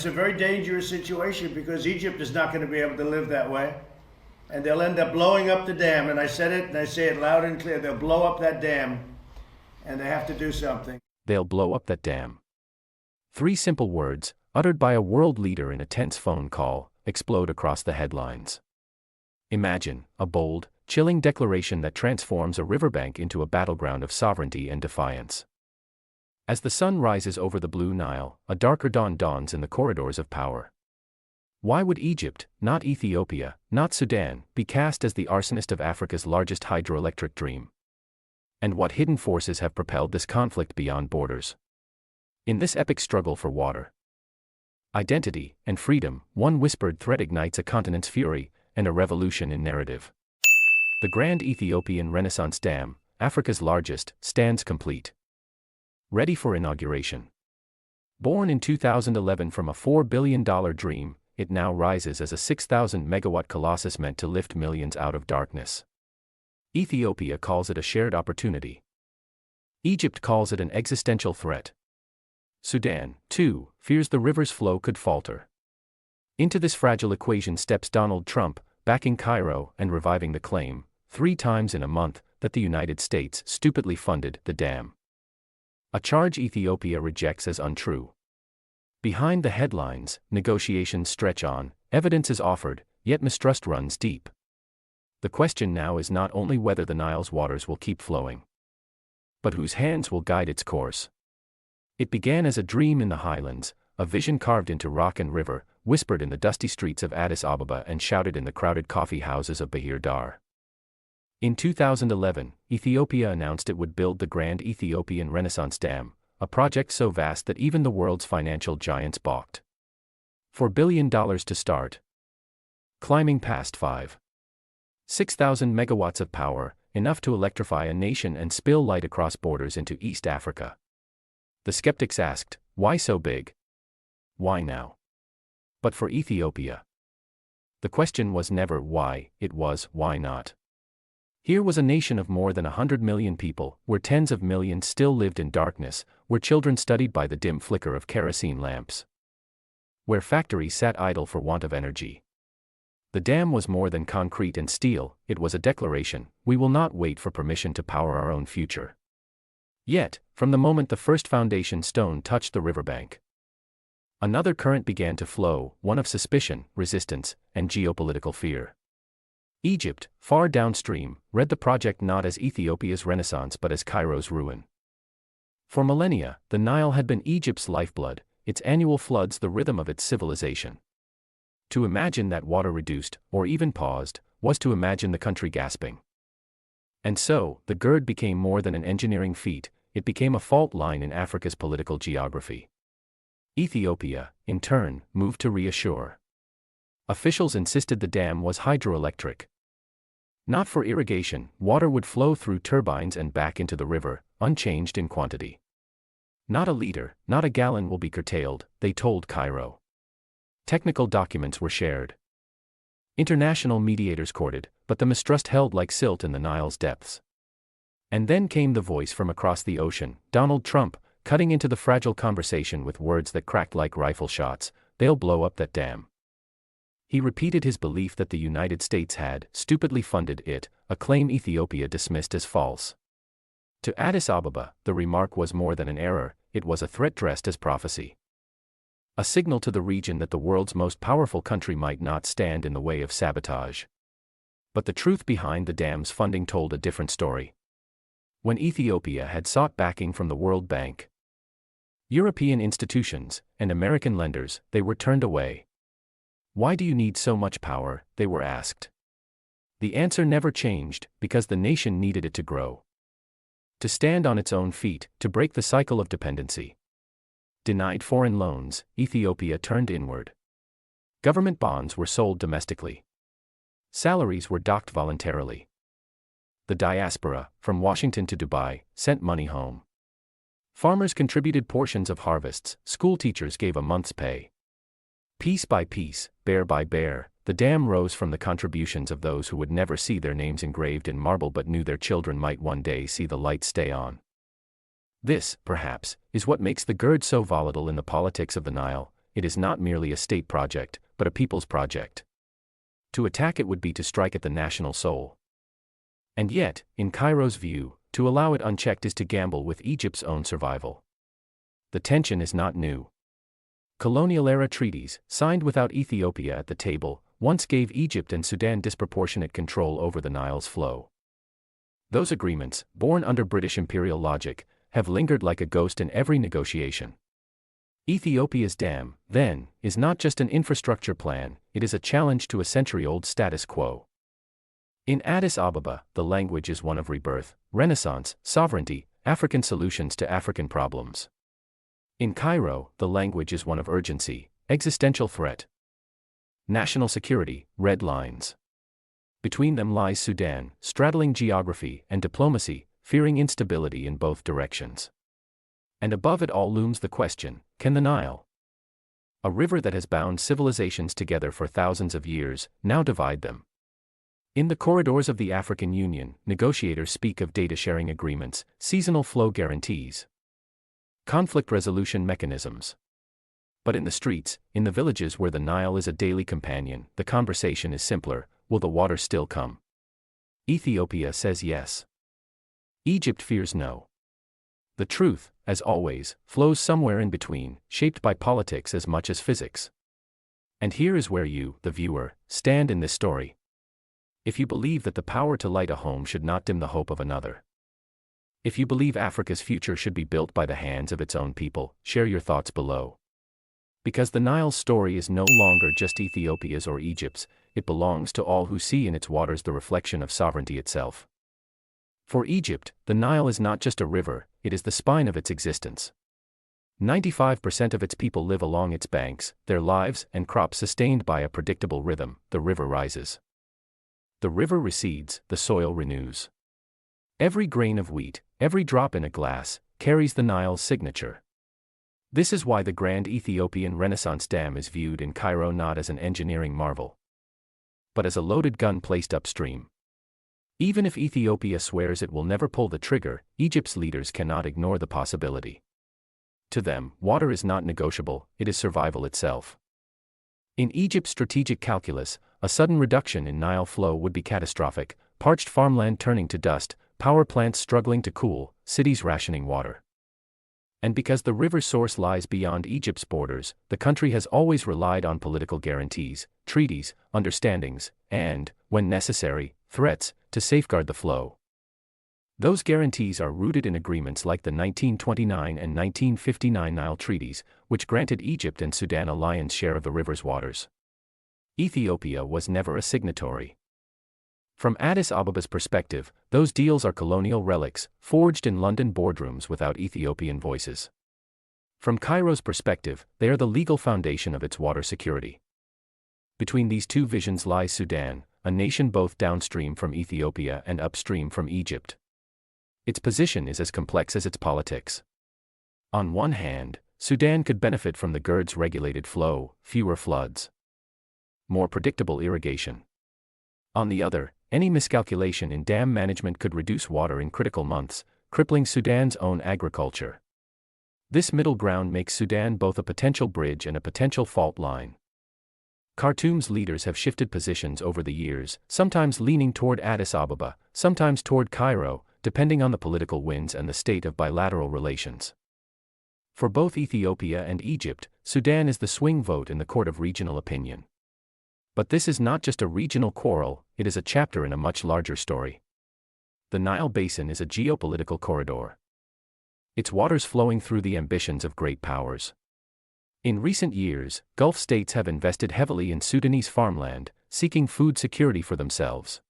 It's a very dangerous situation because Egypt is not going to be able to live that way. And they'll end up blowing up the dam. And I said it and I say it loud and clear. They'll blow up that dam and they have to do something. They'll blow up that dam. 3 simple words, uttered by a world leader in a tense phone call, explode across the headlines. Imagine a bold, chilling declaration that transforms a riverbank into a battleground of sovereignty and defiance. As the sun rises over the blue Nile, a darker dawn dawns in the corridors of power. Why would Egypt, not Ethiopia, not Sudan, be cast as the arsonist of Africa's largest hydroelectric dream? And what hidden forces have propelled this conflict beyond borders? In this epic struggle for water, identity, and freedom, one whispered threat ignites a continent's fury and a revolution in narrative. The Grand Ethiopian Renaissance Dam, Africa's largest, stands complete, ready for inauguration. Born in 2011 from a $4 billion dream, it now rises as a 6,000-megawatt colossus meant to lift millions out of darkness. Ethiopia calls it a shared opportunity. Egypt calls it an existential threat. Sudan, too, fears the river's flow could falter. Into this fragile equation steps Donald Trump, backing Cairo and reviving the claim, 3 times in a month, that the United States stupidly funded the dam. A charge Ethiopia rejects as untrue. Behind the headlines, negotiations stretch on, evidence is offered, yet mistrust runs deep. The question now is not only whether the Nile's waters will keep flowing, but whose hands will guide its course. It began as a dream in the highlands, a vision carved into rock and river, whispered in the dusty streets of Addis Ababa and shouted in the crowded coffee houses of Bahir Dar. In 2011, Ethiopia announced it would build the Grand Ethiopian Renaissance Dam, a project so vast that even the world's financial giants balked. $4 billion to start. Climbing past 6,000 megawatts of power, enough to electrify a nation and spill light across borders into East Africa. The skeptics asked, why so big? Why now? But for Ethiopia, the question was never why, it was why not. Here was a nation of more than 100 million people, where tens of millions still lived in darkness, where children studied by the dim flicker of kerosene lamps, where factories sat idle for want of energy. The dam was more than concrete and steel, it was a declaration: we will not wait for permission to power our own future. Yet, from the moment the first foundation stone touched the riverbank, another current began to flow, one of suspicion, resistance, and geopolitical fear. Egypt, far downstream, read the project not as Ethiopia's renaissance but as Cairo's ruin. For millennia, the Nile had been Egypt's lifeblood, its annual floods the rhythm of its civilization. To imagine that water reduced, or even paused, was to imagine the country gasping. And so, the GERD became more than an engineering feat, it became a fault line in Africa's political geography. Ethiopia, in turn, moved to reassure. Officials insisted the dam was hydroelectric. Not for irrigation, water would flow through turbines and back into the river, unchanged in quantity. Not a liter, not a gallon will be curtailed, they told Cairo. Technical documents were shared. International mediators courted, but the mistrust held like silt in the Nile's depths. And then came the voice from across the ocean, Donald Trump, cutting into the fragile conversation with words that cracked like rifle shots: they'll blow up that dam. He repeated his belief that the United States had stupidly funded it, a claim Ethiopia dismissed as false. To Addis Ababa, the remark was more than an error, it was a threat dressed as prophecy. A signal to the region that the world's most powerful country might not stand in the way of sabotage. But the truth behind the dam's funding told a different story. When Ethiopia had sought backing from the World Bank, European institutions, and American lenders, they were turned away. Why do you need so much power, they were asked. The answer never changed, because the nation needed it to grow. To stand on its own feet, to break the cycle of dependency. Denied foreign loans, Ethiopia turned inward. Government bonds were sold domestically. Salaries were docked voluntarily. The diaspora, from Washington to Dubai, sent money home. Farmers contributed portions of harvests, school teachers gave a month's pay. Piece by piece, bear by bear, the dam rose from the contributions of those who would never see their names engraved in marble but knew their children might one day see the light stay on. This, perhaps, is what makes the GERD so volatile in the politics of the Nile. it is not merely a state project, but a people's project. To attack it would be to strike at the national soul. And yet, in Cairo's view, to allow it unchecked is to gamble with Egypt's own survival. The tension is not new. Colonial-era treaties, signed without Ethiopia at the table, once gave Egypt and Sudan disproportionate control over the Nile's flow. Those agreements, born under British imperial logic, have lingered like a ghost in every negotiation. Ethiopia's dam, then, is not just an infrastructure plan, it is a challenge to a century-old status quo. In Addis Ababa, the language is one of rebirth, renaissance, sovereignty, African solutions to African problems. In Cairo, the language is one of urgency, existential threat, national security, red lines. Between them lies Sudan, straddling geography and diplomacy, fearing instability in both directions. And above it all looms the question, can the Nile, a river that has bound civilizations together for thousands of years, now divide them? In the corridors of the African Union, negotiators speak of data-sharing agreements, seasonal flow guarantees, conflict resolution mechanisms. But in the streets, in the villages where the Nile is a daily companion, the conversation is simpler: will the water still come? Ethiopia says yes. Egypt fears no. The truth, as always, flows somewhere in between, shaped by politics as much as physics. And here is where you, the viewer, stand in this story. If you believe that the power to light a home should not dim the hope of another. If you believe Africa's future should be built by the hands of its own people, share your thoughts below. Because the Nile's story is no longer just Ethiopia's or Egypt's, it belongs to all who see in its waters the reflection of sovereignty itself. For Egypt, the Nile is not just a river, it is the spine of its existence. 95% of its people live along its banks, their lives and crops sustained by a predictable rhythm. The river rises. The river recedes, the soil renews. Every grain of wheat, every drop in a glass, carries the Nile's signature. This is why the Grand Ethiopian Renaissance Dam is viewed in Cairo not as an engineering marvel, but as a loaded gun placed upstream. Even if Ethiopia swears it will never pull the trigger, Egypt's leaders cannot ignore the possibility. To them, water is not negotiable, it is survival itself. In Egypt's strategic calculus, a sudden reduction in Nile flow would be catastrophic: parched farmland turning to dust, power plants struggling to cool, cities rationing water. And because the river's source lies beyond Egypt's borders, the country has always relied on political guarantees, treaties, understandings, and, when necessary, threats, to safeguard the flow. Those guarantees are rooted in agreements like the 1929 and 1959 Nile treaties, which granted Egypt and Sudan a lion's share of the river's waters. Ethiopia was never a signatory. From Addis Ababa's perspective, those deals are colonial relics, forged in London boardrooms without Ethiopian voices. From Cairo's perspective, they are the legal foundation of its water security. Between these two visions lies Sudan, a nation both downstream from Ethiopia and upstream from Egypt. Its position is as complex as its politics. On one hand, Sudan could benefit from the GERD's regulated flow, fewer floods, more predictable irrigation. On the other, any miscalculation in dam management could reduce water in critical months, crippling Sudan's own agriculture. This middle ground makes Sudan both a potential bridge and a potential fault line. Khartoum's leaders have shifted positions over the years, sometimes leaning toward Addis Ababa, sometimes toward Cairo, depending on the political winds and the state of bilateral relations. For both Ethiopia and Egypt, Sudan is the swing vote in the court of regional opinion. But this is not just a regional quarrel, it is a chapter in a much larger story. The Nile Basin is a geopolitical corridor. Its waters flowing through the ambitions of great powers. In recent years, Gulf states have invested heavily in Sudanese farmland, seeking food security for themselves.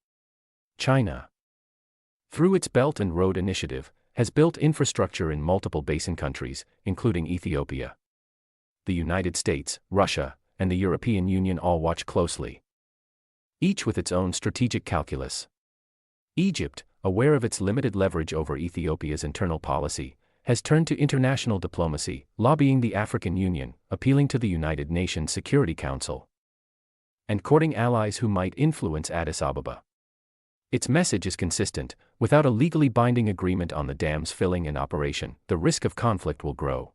China, through its Belt and Road Initiative, has built infrastructure in multiple basin countries, including Ethiopia. The United States, Russia, and the European Union all watch closely, each with its own strategic calculus. Egypt, aware of its limited leverage over Ethiopia's internal policy, has turned to international diplomacy, lobbying the African Union, appealing to the United Nations Security Council, and courting allies who might influence Addis Ababa. Its message is consistent: without a legally binding agreement on the dam's filling and operation, the risk of conflict will grow.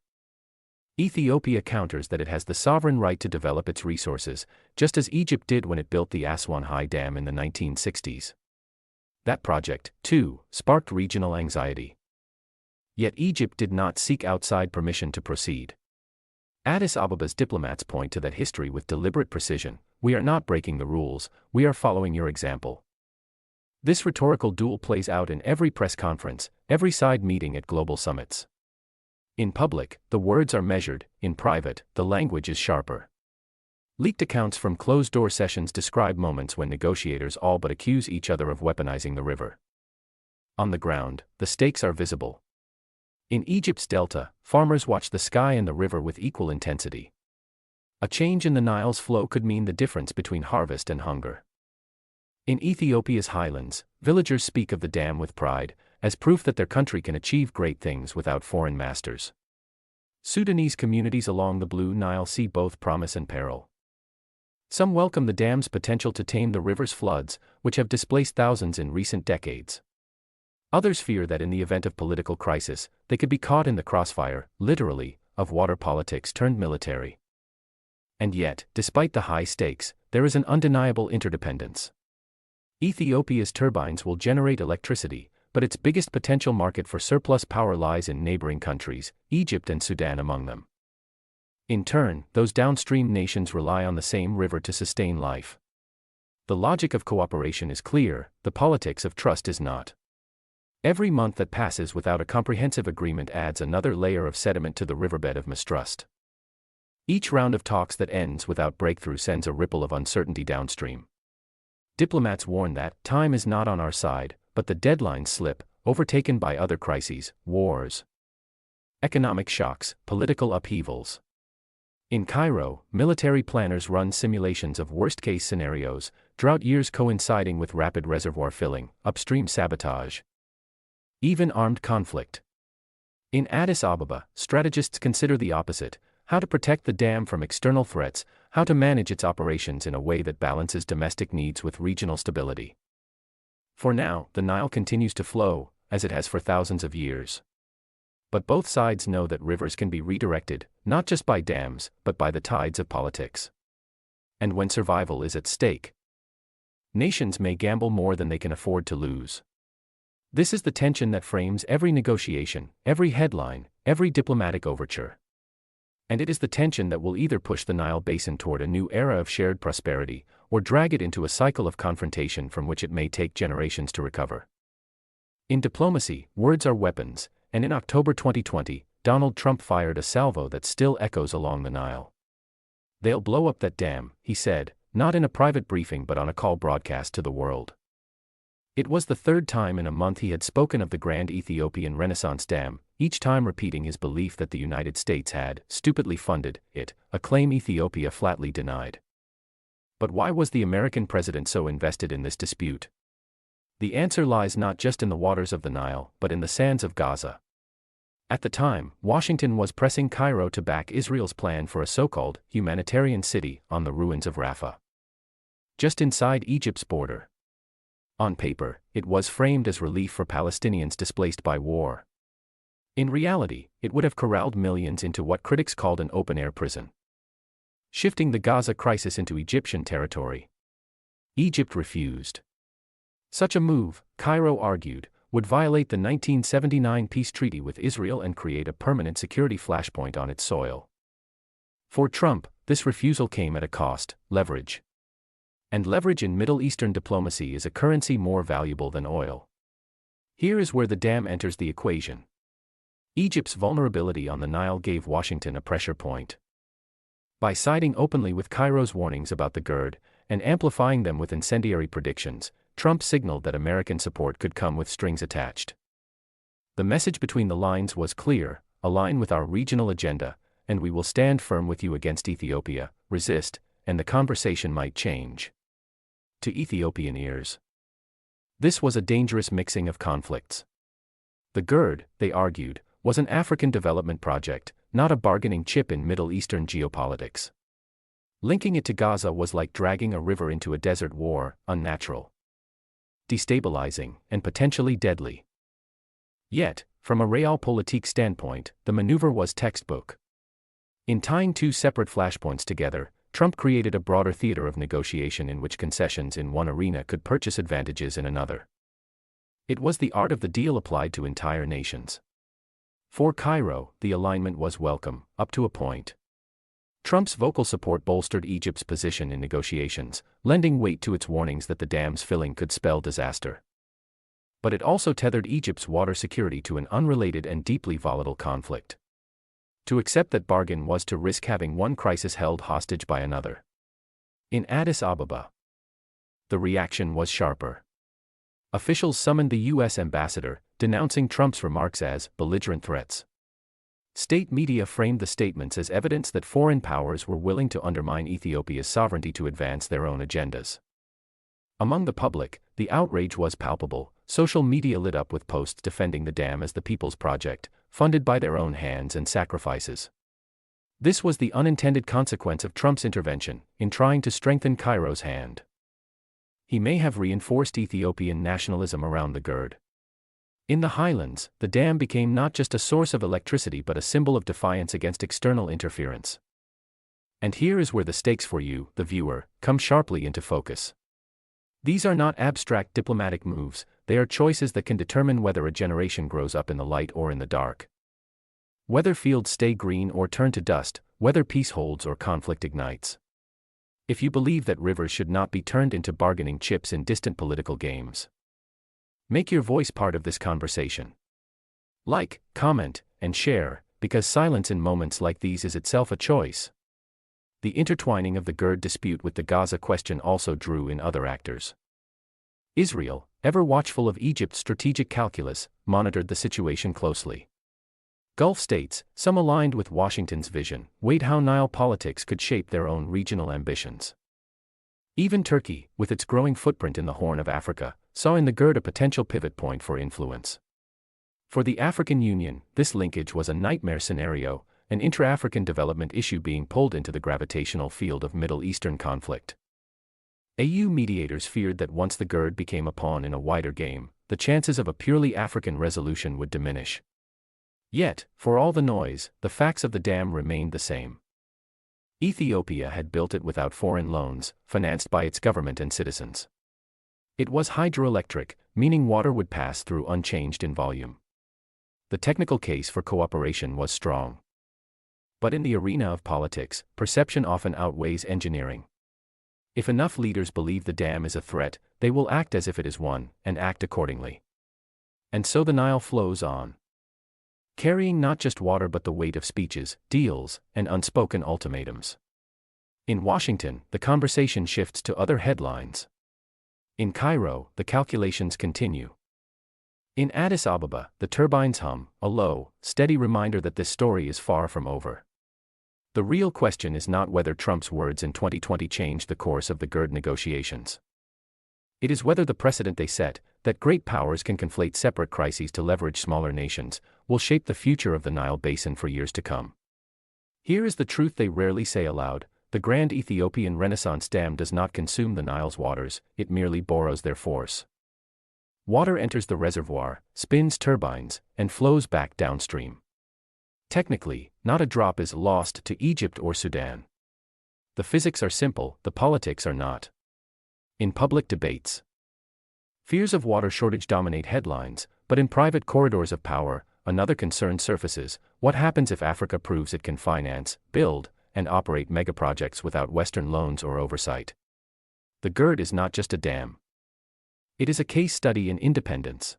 Ethiopia counters that it has the sovereign right to develop its resources, just as Egypt did when it built the Aswan High Dam in the 1960s. That project, too, sparked regional anxiety. Yet Egypt did not seek outside permission to proceed. Addis Ababa's diplomats point to that history with deliberate precision. We are not breaking the rules, we are following your example. This rhetorical duel plays out in every press conference, every side meeting at global summits. In public, the words are measured; in private, the language is sharper. Leaked accounts from closed-door sessions describe moments when negotiators all but accuse each other of weaponizing the river. On the ground, the stakes are visible. In Egypt's delta, farmers watch the sky and the river with equal intensity. A change in the Nile's flow could mean the difference between harvest and hunger. In Ethiopia's highlands, villagers speak of the dam with pride, as proof that their country can achieve great things without foreign masters. Sudanese communities along the Blue Nile see both promise and peril. Some welcome the dam's potential to tame the river's floods, which have displaced thousands in recent decades. Others fear that in the event of political crisis, they could be caught in the crossfire, literally, of water politics turned military. And yet, despite the high stakes, there is an undeniable interdependence. Ethiopia's turbines will generate electricity, but its biggest potential market for surplus power lies in neighboring countries, Egypt and Sudan among them. In turn, those downstream nations rely on the same river to sustain life. The logic of cooperation is clear, the politics of trust is not. Every month that passes without a comprehensive agreement adds another layer of sediment to the riverbed of mistrust. Each round of talks that ends without breakthrough sends a ripple of uncertainty downstream. Diplomats warn that time is not on our side, but the deadlines slip, overtaken by other crises, wars, economic shocks, political upheavals. In Cairo, military planners run simulations of worst-case scenarios, drought years coinciding with rapid reservoir filling, upstream sabotage, even armed conflict. In Addis Ababa, strategists consider the opposite: how to protect the dam from external threats, how to manage its operations in a way that balances domestic needs with regional stability. For now, the Nile continues to flow, as it has for thousands of years. But both sides know that rivers can be redirected, not just by dams, but by the tides of politics. And when survival is at stake, nations may gamble more than they can afford to lose. This is the tension that frames every negotiation, every headline, every diplomatic overture. And it is the tension that will either push the Nile Basin toward a new era of shared prosperity, or drag it into a cycle of confrontation from which it may take generations to recover. In diplomacy, words are weapons, and in October 2020, Donald Trump fired a salvo that still echoes along the Nile. "They'll blow up that dam," he said, not in a private briefing but on a call broadcast to the world. It was the third time in a month he had spoken of the Grand Ethiopian Renaissance Dam, each time repeating his belief that the United States had stupidly funded it, a claim Ethiopia flatly denied. But why was the American president so invested in this dispute? The answer lies not just in the waters of the Nile, but in the sands of Gaza. At the time, Washington was pressing Cairo to back Israel's plan for a so-called humanitarian city on the ruins of Rafah, just inside Egypt's border. On paper, it was framed as relief for Palestinians displaced by war. In reality, it would have corralled millions into what critics called an open-air prison, shifting the Gaza crisis into Egyptian territory. Egypt refused. Such a move, Cairo argued, would violate the 1979 peace treaty with Israel and create a permanent security flashpoint on its soil. For Trump, this refusal came at a cost: leverage. And leverage in Middle Eastern diplomacy is a currency more valuable than oil. Here is where the dam enters the equation. Egypt's vulnerability on the Nile gave Washington a pressure point. By siding openly with Cairo's warnings about the GERD, and amplifying them with incendiary predictions, Trump signaled that American support could come with strings attached. The message between the lines was clear: align with our regional agenda, and we will stand firm with you against Ethiopia; resist, and the conversation might change. To Ethiopian ears, this was a dangerous mixing of conflicts. The GERD, they argued, was an African development project, not a bargaining chip in Middle Eastern geopolitics. Linking it to Gaza was like dragging a river into a desert war: unnatural, destabilizing, and potentially deadly. Yet, from a realpolitik standpoint, the maneuver was textbook. In tying two separate flashpoints together, Trump created a broader theater of negotiation in which concessions in one arena could purchase advantages in another. It was the art of the deal applied to entire nations. For Cairo, the alignment was welcome, up to a point. Trump's vocal support bolstered Egypt's position in negotiations, lending weight to its warnings that the dam's filling could spell disaster. But it also tethered Egypt's water security to an unrelated and deeply volatile conflict. To accept that bargain was to risk having one crisis held hostage by another. In Addis Ababa, the reaction was sharper. Officials summoned the U.S. ambassador, denouncing Trump's remarks as belligerent threats. State media framed the statements as evidence that foreign powers were willing to undermine Ethiopia's sovereignty to advance their own agendas. Among the public, the outrage was palpable. Social media lit up with posts defending the dam as the people's project, funded by their own hands and sacrifices. This was the unintended consequence of Trump's intervention in trying to strengthen Cairo's hand. He may have reinforced Ethiopian nationalism around the GERD. In the highlands, the dam became not just a source of electricity but a symbol of defiance against external interference. And here is where the stakes for you, the viewer, come sharply into focus. These are not abstract diplomatic moves, they are choices that can determine whether a generation grows up in the light or in the dark. Whether fields stay green or turn to dust, whether peace holds or conflict ignites. If you believe that rivers should not be turned into bargaining chips in distant political games, make your voice part of this conversation. Like, comment, and share, because silence in moments like these is itself a choice. The intertwining of the GERD dispute with the Gaza question also drew in other actors. Israel, ever watchful of Egypt's strategic calculus, monitored the situation closely. Gulf states, some aligned with Washington's vision, weighed how Nile politics could shape their own regional ambitions. Even Turkey, with its growing footprint in the Horn of Africa, saw in the GERD a potential pivot point for influence. For the African Union, this linkage was a nightmare scenario, an intra-African development issue being pulled into the gravitational field of Middle Eastern conflict. AU mediators feared that once the GERD became a pawn in a wider game, the chances of a purely African resolution would diminish. Yet, for all the noise, the facts of the dam remained the same. Ethiopia had built it without foreign loans, financed by its government and citizens. It was hydroelectric, meaning water would pass through unchanged in volume. The technical case for cooperation was strong. But in the arena of politics, perception often outweighs engineering. If enough leaders believe the dam is a threat, they will act as if it is one, and act accordingly. And so the Nile flows on, carrying not just water but the weight of speeches, deals, and unspoken ultimatums. In Washington, the conversation shifts to other headlines. In Cairo, the calculations continue. In Addis Ababa, the turbines hum, a low, steady reminder that this story is far from over. The real question is not whether Trump's words in 2020 changed the course of the GERD negotiations. It is whether the precedent they set, that great powers can conflate separate crises to leverage smaller nations, will shape the future of the Nile Basin for years to come. Here is the truth they rarely say aloud: the Grand Ethiopian Renaissance Dam does not consume the Nile's waters, it merely borrows their force. Water enters the reservoir, spins turbines, and flows back downstream. Technically, not a drop is lost to Egypt or Sudan. The physics are simple, the politics are not. In public debates, fears of water shortage dominate headlines, but in private corridors of power, another concern surfaces: what happens if Africa proves it can finance, build, and operate megaprojects without Western loans or oversight? The GERD is not just a dam. It is a case study in independence.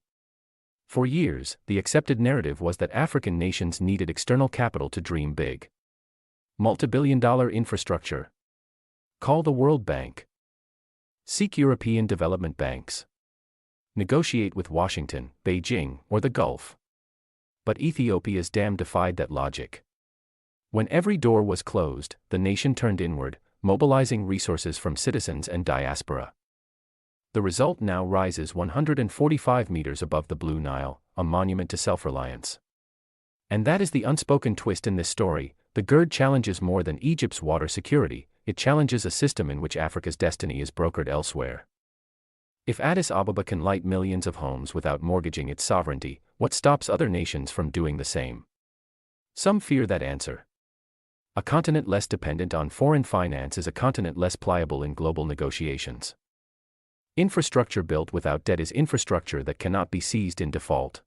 For years, the accepted narrative was that African nations needed external capital to dream big. Multi-billion-dollar infrastructure. Call the World Bank. Seek European development banks. Negotiate with Washington, Beijing, or the Gulf. But Ethiopia's dam defied that logic. When every door was closed, the nation turned inward, mobilizing resources from citizens and diaspora. The result now rises 145 meters above the Blue Nile, a monument to self-reliance. And that is the unspoken twist in this story: the GERD challenges more than Egypt's water security, it challenges a system in which Africa's destiny is brokered elsewhere. If Addis Ababa can light millions of homes without mortgaging its sovereignty, what stops other nations from doing the same? Some fear that answer. A continent less dependent on foreign finance is a continent less pliable in global negotiations. Infrastructure built without debt is infrastructure that cannot be seized in default.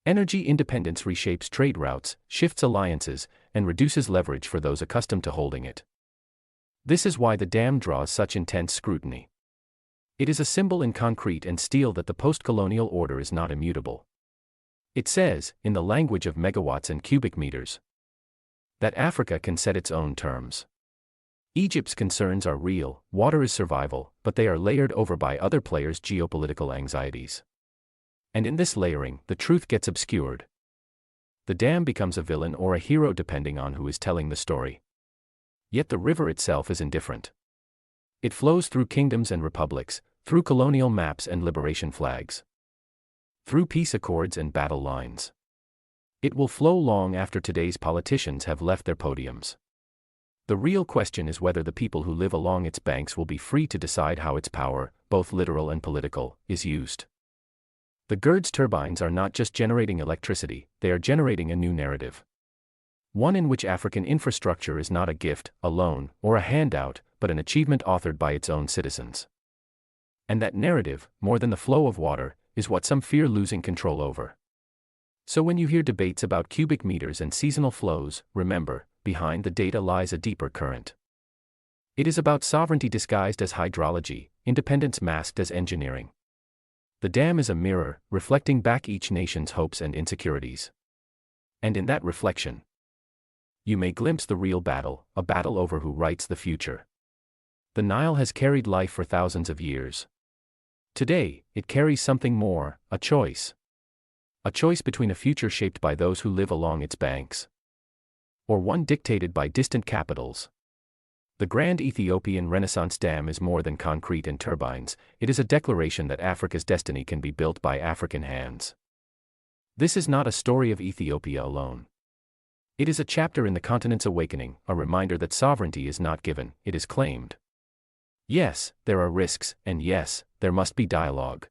Energy independence reshapes trade routes, shifts alliances, and reduces leverage for those accustomed to holding it. This is why the dam draws such intense scrutiny. It is a symbol in concrete and steel that the post-colonial order is not immutable. It says, in the language of megawatts and cubic meters, that Africa can set its own terms. Egypt's concerns are real, water is survival, but they are layered over by other players' geopolitical anxieties. And in this layering, the truth gets obscured. The dam becomes a villain or a hero depending on who is telling the story. Yet the river itself is indifferent. It flows through kingdoms and republics, through colonial maps and liberation flags, through peace accords and battle lines. It will flow long after today's politicians have left their podiums. The real question is whether the people who live along its banks will be free to decide how its power, both literal and political, is used. The GERD's turbines are not just generating electricity, they are generating a new narrative. One in which African infrastructure is not a gift, a loan, or a handout, but an achievement authored by its own citizens. And that narrative, more than the flow of water, is what some fear losing control over. So when you hear debates about cubic meters and seasonal flows, remember, behind the data lies a deeper current. It is about sovereignty disguised as hydrology, independence masked as engineering. The dam is a mirror, reflecting back each nation's hopes and insecurities. And in that reflection, you may glimpse the real battle, a battle over who writes the future. The Nile has carried life for thousands of years. Today, it carries something more, a choice. A choice between a future shaped by those who live along its banks, or one dictated by distant capitals. The Grand Ethiopian Renaissance Dam is more than concrete and turbines, it is a declaration that Africa's destiny can be built by African hands. This is not a story of Ethiopia alone. It is a chapter in the continent's awakening, a reminder that sovereignty is not given, it is claimed. Yes, there are risks, and yes, there must be dialogue.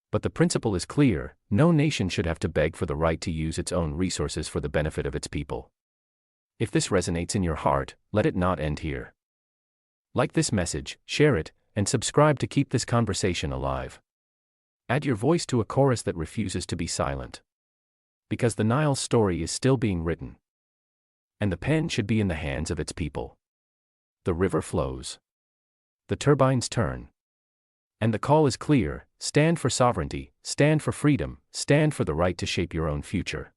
But the principle is clear, no nation should have to beg for the right to use its own resources for the benefit of its people. If this resonates in your heart, let it not end here. Like this message, share it, and subscribe to keep this conversation alive. Add your voice to a chorus that refuses to be silent. Because the Nile's story is still being written. And the pen should be in the hands of its people. The river flows. The turbines turn. And the call is clear, stand for sovereignty, stand for freedom, stand for the right to shape your own future.